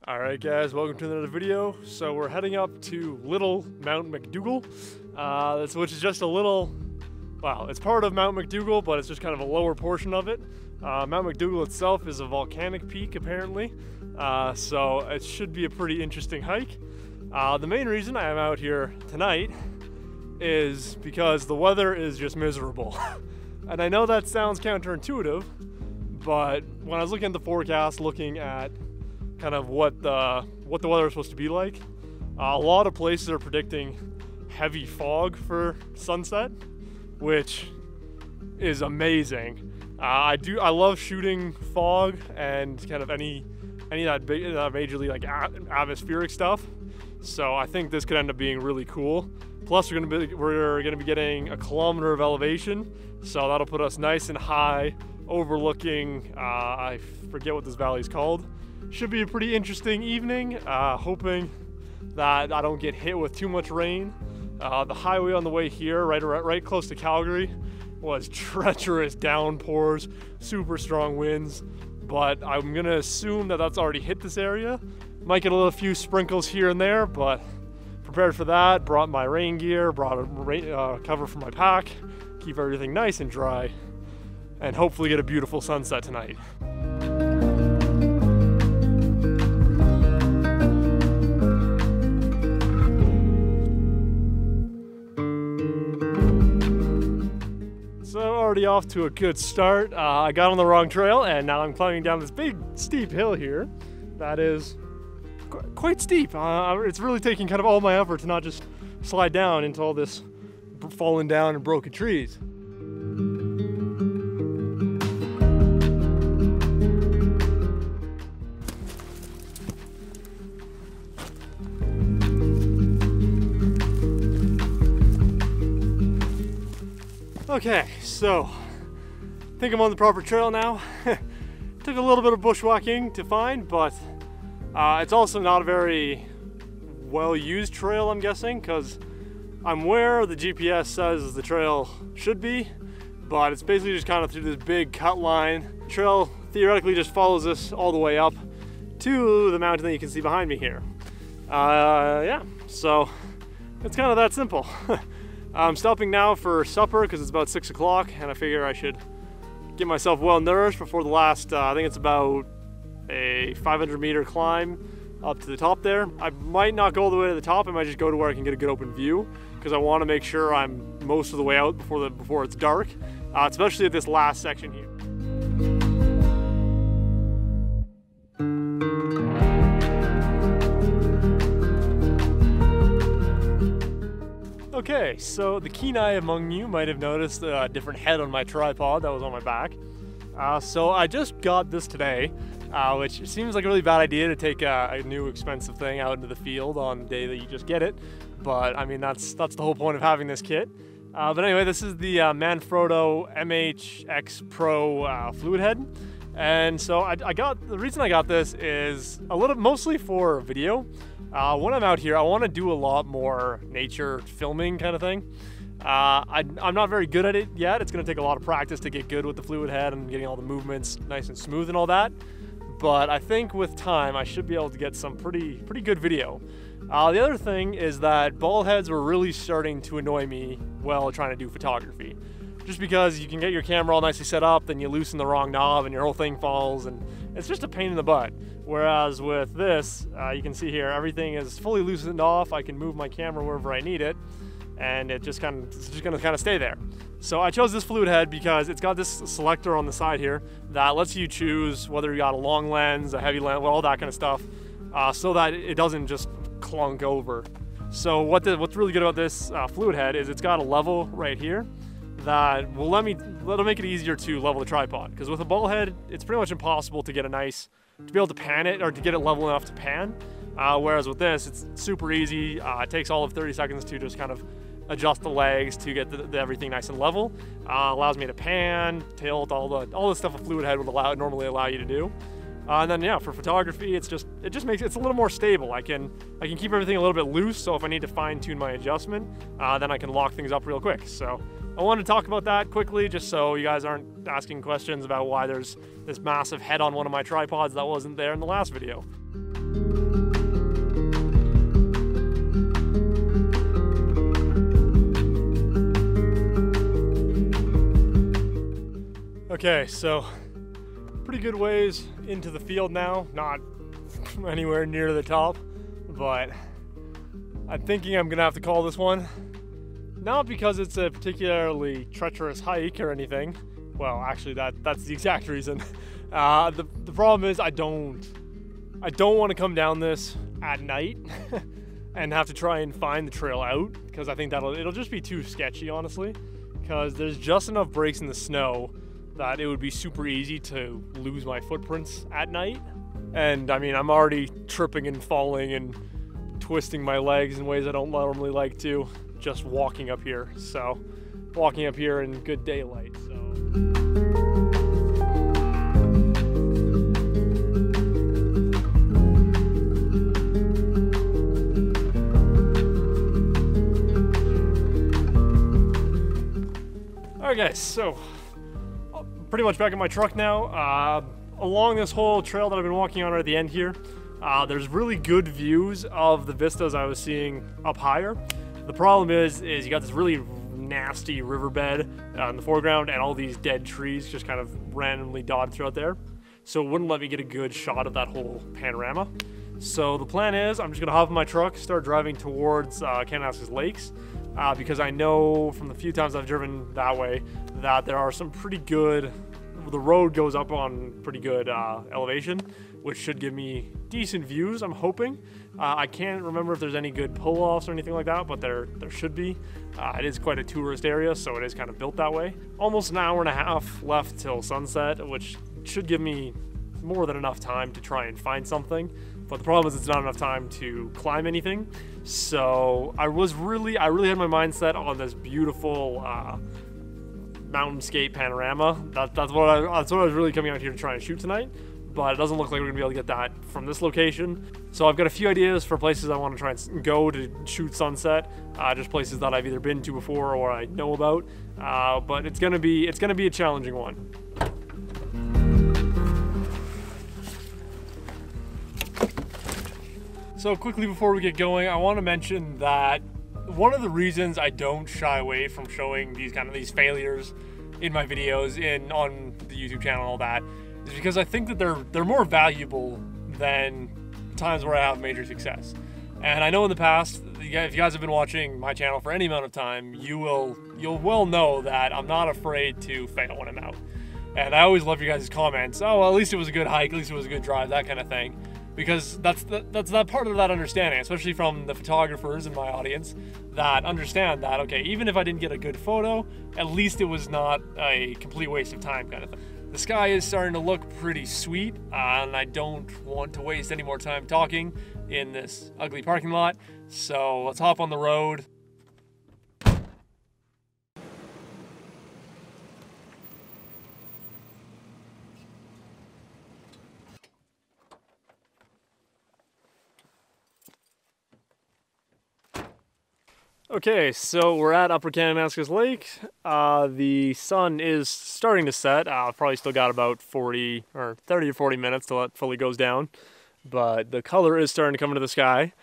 Alright guys, welcome to another video. So we're heading up to Little Mount McDougall, which is just a little, well, it's part of Mount McDougall, but it's just kind of a lower portion of it. Mount McDougall itself is a volcanic peak apparently, so it should be a pretty interesting hike. The main reason I am out here tonight is because the weather is just miserable. And I know that sounds counterintuitive, but when I was looking at the forecast, looking at kind of what the weather is supposed to be like, a lot of places are predicting heavy fog for sunset, which is amazing. I love shooting fog and kind of any of that majorly like atmospheric stuff. So I think this could end up being really cool. Plus we're gonna be getting a kilometer of elevation, so that'll put us nice and high, overlooking. I forget what this valley is called. Should be a pretty interesting evening, hoping that I don't get hit with too much rain. The highway on the way here, right close to Calgary, was treacherous downpours, super strong winds, but I'm gonna assume that that's already hit this area. Might get a few sprinkles here and there, but prepared for that. Brought my rain gear, brought a cover for my pack, keep everything nice and dry, and hopefully get a beautiful sunset tonight. Already off to a good start. I got on the wrong trail and now I'm climbing down this big steep hill here that is quite steep. It's really taking kind of all my effort to not just slide down into all this fallen down and broken trees. Okay, so I think I'm on the proper trail now. Took a little bit of bushwhacking to find, but it's also not a very well-used trail, I'm guessing, because I'm where the GPS says the trail should be, but it's basically just kind of through this big cut line. The trail theoretically just follows us all the way up to the mountain that you can see behind me here. Yeah, so it's kind of that simple. I'm stopping now for supper because it's about 6 o'clock and I figure I should get myself well nourished before the last, I think it's about a 500-meter climb up to the top there. I might not go all the way to the top, I might just go to where I can get a good open view because I want to make sure I'm most of the way out before it's dark, especially at this last section here. Okay, so the keen eye among you might have noticed a different head on my tripod that was on my back. So I just got this today, which seems like a really bad idea to take a new expensive thing out into the field on the day that you just get it. But I mean, that's the whole point of having this kit. But anyway, this is the Manfrotto MHX Pro fluid head. And so the reason I got this is mostly for video. When I'm out here, I want to do a lot more nature filming kind of thing. I'm not very good at it yet. It's going to take a lot of practice to get good with the fluid head and getting all the movements nice and smooth and all that. But I think with time, I should be able to get some pretty good video. The other thing is that ball heads were really starting to annoy me while trying to do photography. Just because you can get your camera all nicely set up, then you loosen the wrong knob and your whole thing falls, and it's just a pain in the butt. Whereas with this, you can see here, everything is fully loosened off. I can move my camera wherever I need it, and it's just gonna kind of stay there. So I chose this fluid head because it's got this selector on the side here that lets you choose whether you got a long lens, a heavy lens, all that kind of stuff, so that it doesn't just clunk over. So what's really good about this fluid head is it's got a level right here that will it'll make it easier to level the tripod. Because with a ball head, it's pretty much impossible to get to be able to pan it or to get it level enough to pan. Whereas with this, it's super easy. It takes all of 30 seconds to just kind of adjust the legs to get everything nice and level. Allows me to pan, tilt, all the stuff a fluid head would normally allow you to do. And then yeah, for photography, it just makes it's a little more stable. I can keep everything a little bit loose, so if I need to fine tune my adjustment, then I can lock things up real quick. So I wanted to talk about that quickly, just so you guys aren't asking questions about why there's this massive head on one of my tripods that wasn't there in the last video. Okay, so pretty good ways into the field now, not anywhere near the top, but I'm thinking I'm gonna have to call this one. Not because it's a particularly treacherous hike or anything. Well, actually that's the exact reason. The problem is I don't want to come down this at night and have to try and find the trail out, because I think it'll just be too sketchy, honestly, because there's just enough breaks in the snow that it would be super easy to lose my footprints at night. And I mean, I'm already tripping and falling and twisting my legs in ways I don't normally like to, just walking up here. So, walking up here in good daylight, so. Okay, so pretty much back in my truck now. Along this whole trail that I've been walking on right at the end here, there's really good views of the vistas I was seeing up higher. The problem is you got this really nasty riverbed in the foreground and all these dead trees just kind of randomly dotted throughout there. So it wouldn't let me get a good shot of that whole panorama. So the plan is I'm just gonna hop in my truck, start driving towards Kananaskis lakes, because I know from the few times I've driven that way that there are some pretty good, the road goes up on pretty good elevation, which should give me decent views, I'm hoping. I can't remember if there's any good pull-offs or anything like that, but there should be. It is quite a tourist area, so it is kind of built that way. Almost an hour and a half left till sunset, which should give me more than enough time to try and find something. But the problem is it's not enough time to climb anything. So I really had my mind set on this beautiful mountainscape panorama. That's what I was really coming out here to try and shoot tonight. But it doesn't look like we're gonna be able to get that from this location. So I've got a few ideas for places I want to try and go to shoot sunset. Just places that I've either been to before or I know about. But it's gonna be a challenging one. So quickly before we get going, I want to mention that one of the reasons I don't shy away from showing these failures in my videos on the YouTube channel and all that is because I think that they're more valuable than times where I have major success. And I know in the past, if you guys have been watching my channel for any amount of time, you'll well know that I'm not afraid to fail when I'm out. And I always love your guys' comments. Oh, well, at least it was a good hike, at least it was a good drive, that kind of thing. Because that's that part of that understanding, especially from the photographers in my audience that understand that, okay, even if I didn't get a good photo, at least it was not a complete waste of time kind of thing. The sky is starting to look pretty sweet, and I don't want to waste any more time talking in this ugly parking lot, so let's hop on the road. Okay, so we're at Upper Kananaskis Lake. The sun is starting to set. Probably still got about 30 or 40 minutes till it fully goes down. But the color is starting to come into the sky.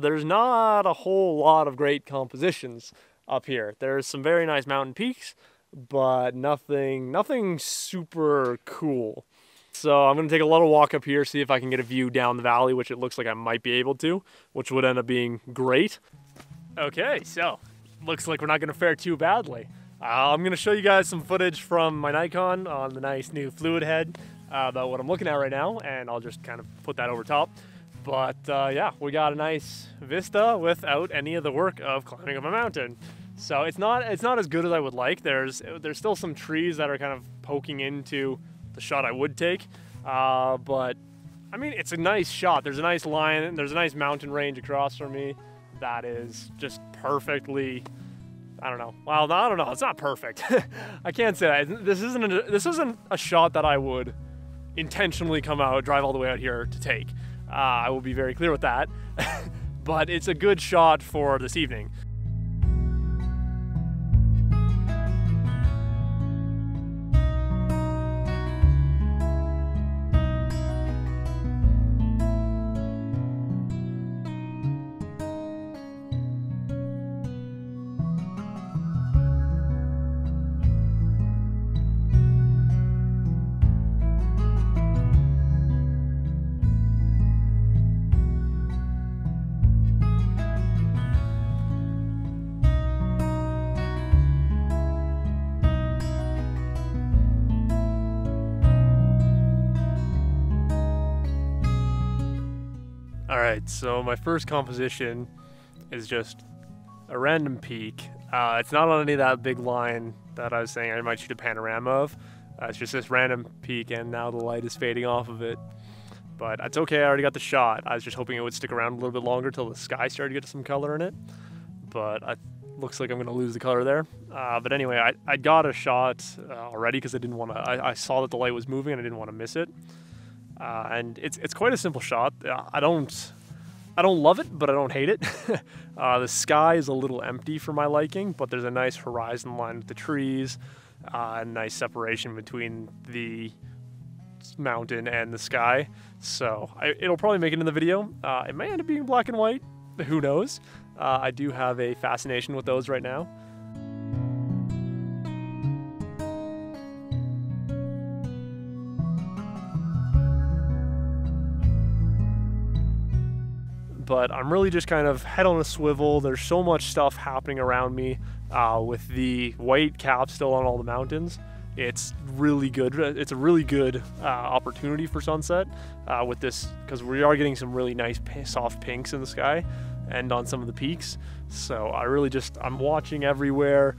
There's not a whole lot of great compositions up here. There's some very nice mountain peaks, but nothing super cool. So I'm going to take a little walk up here, see if I can get a view down the valley, which it looks like I might be able to, which would end up being great. Okay, so looks like we're not going to fare too badly. I'm going to show you guys some footage from my Nikon on the nice new fluid head about what I'm looking at right now, and I'll just kind of put that over top. But yeah, we got a nice vista without any of the work of climbing up a mountain. So it's not as good as I would like. There's still some trees that are kind of poking into the shot I would take, but I mean, it's a nice shot. There's a nice line, there's a nice mountain range across from me that is just perfectly, I don't know. Well, I don't know. It's not perfect. I can't say that. This isn't a shot that I would intentionally drive all the way out here to take. I will be very clear with that. But it's a good shot for this evening. All right, so my first composition is just a random peak. It's not on any of that big line that I was saying I might shoot a panorama of. It's just this random peak, and now the light is fading off of it. But it's okay, I already got the shot. I was just hoping it would stick around a little bit longer till the sky started to get some color in it. But looks like I'm gonna lose the color there. But anyway, I got a shot already because I didn't want to, I saw that the light was moving and I didn't want to miss it. And it's quite a simple shot. I don't love it, but I don't hate it. The sky is a little empty for my liking, but there's a nice horizon line with the trees, a nice separation between the mountain and the sky. So it'll probably make it in the video. It may end up being black and white, who knows? I do have a fascination with those right now. But I'm really just kind of head on a swivel. There's so much stuff happening around me with the white cap still on all the mountains. It's really good. It's a really good opportunity for sunset with this, because we are getting some really nice soft pinks in the sky and on some of the peaks. So I'm watching everywhere,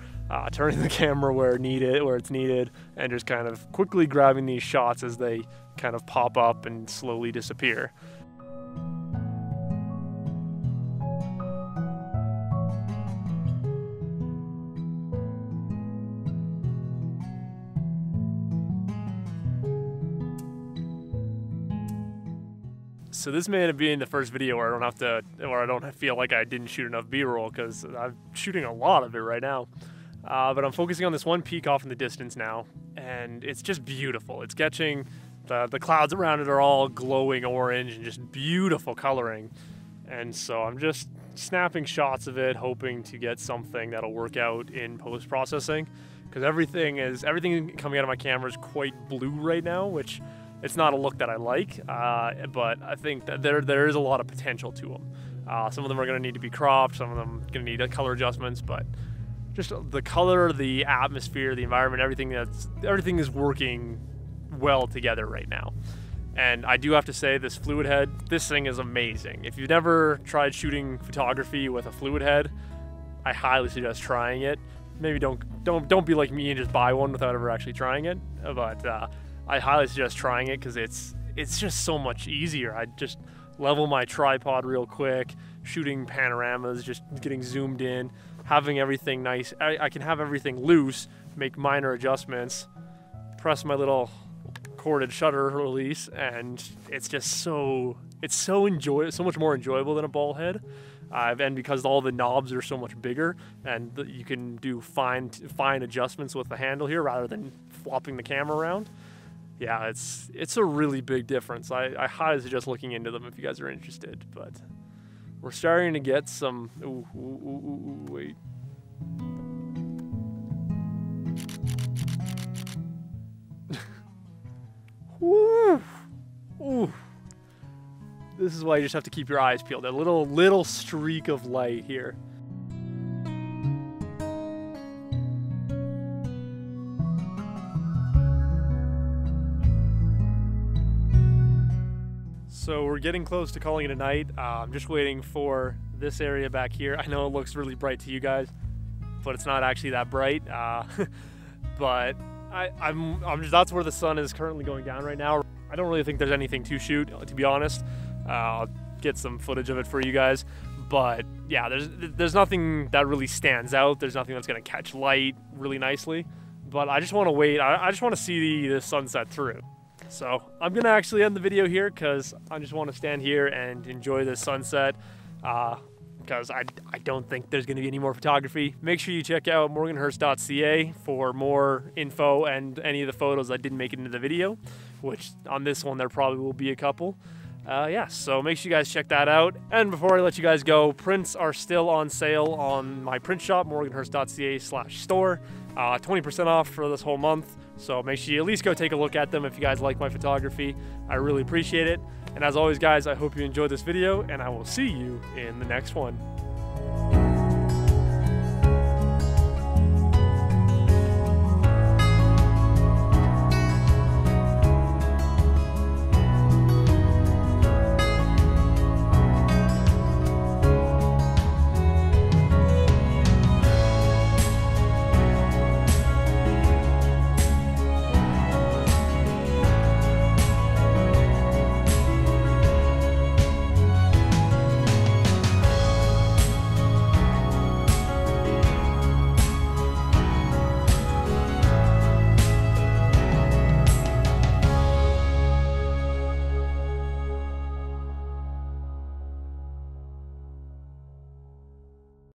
turning the camera where it's needed, and just kind of quickly grabbing these shots as they kind of pop up and slowly disappear. So this may end up being the first video where I don't feel like I didn't shoot enough B-roll, because I'm shooting a lot of it right now. But I'm focusing on this one peak off in the distance now, and it's just beautiful. It's catching, the clouds around it are all glowing orange and just beautiful coloring. And so I'm just snapping shots of it, hoping to get something that'll work out in post-processing, because everything coming out of my camera is quite blue right now, which it's not a look that I like, but I think that there is a lot of potential to them. Some of them are going to need to be cropped, some of them are going to need color adjustments, but just the color, the atmosphere, the environment, everything is working well together right now. And I do have to say, this fluid head, this thing is amazing. If you've never tried shooting photography with a fluid head, I highly suggest trying it. Maybe don't be like me and just buy one without ever actually trying it, but I highly suggest trying it because it's just so much easier. I just level my tripod real quick, shooting panoramas, just getting zoomed in, having everything nice. I can have everything loose, make minor adjustments, press my little corded shutter release, and it's just so much more enjoyable than a ball head. And because all the knobs are so much bigger, and you can do fine adjustments with the handle here rather than flopping the camera around. Yeah, it's a really big difference. I highly suggest looking into them if you guys are interested. But we're starting to get some. Wait. Ooh. This is why you just have to keep your eyes peeled. A little streak of light here. So we're getting close to calling it a night. I'm just waiting for this area back here. I know it looks really bright to you guys, but it's not actually that bright. But that's where the sun is currently going down right now. I don't really think there's anything to shoot, to be honest. I'll get some footage of it for you guys. But yeah, there's nothing that really stands out. There's nothing that's gonna catch light really nicely. But I just want to wait. I just want to see the sunset through. So I'm gonna actually end the video here because I just want to stand here and enjoy the sunset. Because I don't think there's gonna be any more photography. Make sure you check out morganhurst.ca for more info and any of the photos that didn't make it into the video, which on this one there probably will be a couple. Yeah, so make sure you guys check that out. And before I let you guys go, prints are still on sale on my print shop, morganhurst.ca/store. 20% off for this whole month. So make sure you at least go take a look at them if you guys like my photography. I really appreciate it. And as always, guys, I hope you enjoyed this video, and I will see you in the next one.